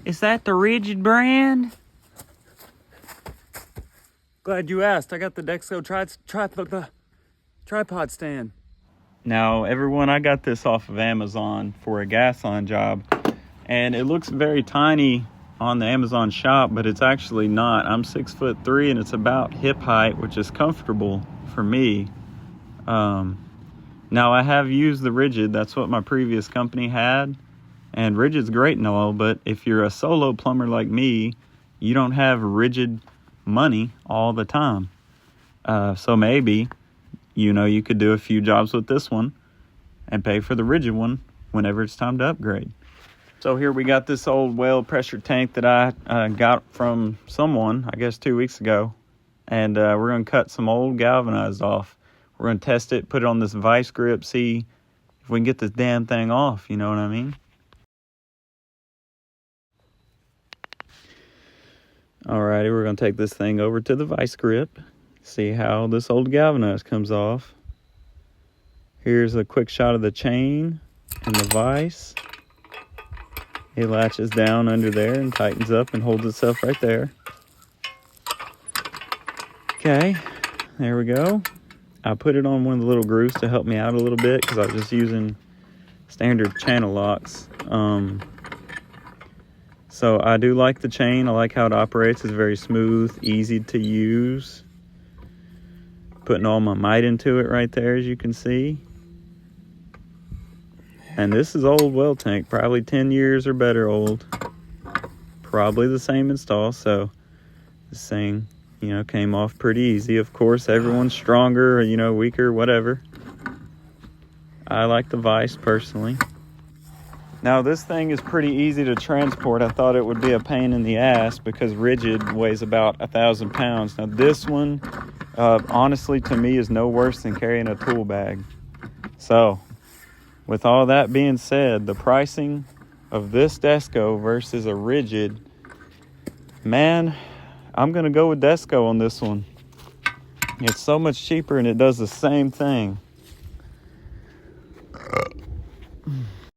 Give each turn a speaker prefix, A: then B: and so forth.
A: Is that the Rigid brand? Glad you asked. I got the DEXSO tripod stand. Now, everyone, I got this off of Amazon for a gas line job, and it looks very tiny on the Amazon shop, but it's actually not. I'm 6'3", and it's about hip height, which is comfortable for me. Now, I have used the Rigid. That's what my previous company had, and Rigid's great and all, but if you're a solo plumber like me, you don't have Rigid money all the time. So maybe, you could do a few jobs with this one and pay for the Rigid one whenever it's time to upgrade. So here we got this old well pressure tank that I got from someone, I guess 2 weeks ago. And we're going to cut some old galvanized off. We're going to test it, put it on this vice grip, see if we can get this damn thing off, you know what I mean? Alrighty, we're going to take this thing over to the vice grip, see how this old galvanized comes off. Here's a quick shot of the chain and the vise. It latches down under there and tightens up and holds itself right there. Okay, there we go. I put it on one of the little grooves to help me out a little bit because I was just using standard channel locks. So I do like the chain. I like how it operates. It's very smooth, easy to use. Putting all my might into it right there, as you can see. And this is old well tank, probably 10 years or better old. Probably the same install, so this thing, came off pretty easy. Of course, everyone's stronger, weaker, whatever. I like the vise personally. Now this thing is pretty easy to transport. I thought it would be a pain in the ass because Rigid weighs about 1,000 pounds. Now this one, honestly to me, is no worse than carrying a tool bag. So, with all that being said, the pricing of this DEXSO versus a Rigid, man, I'm going to go with DEXSO on this one. It's so much cheaper and it does the same thing.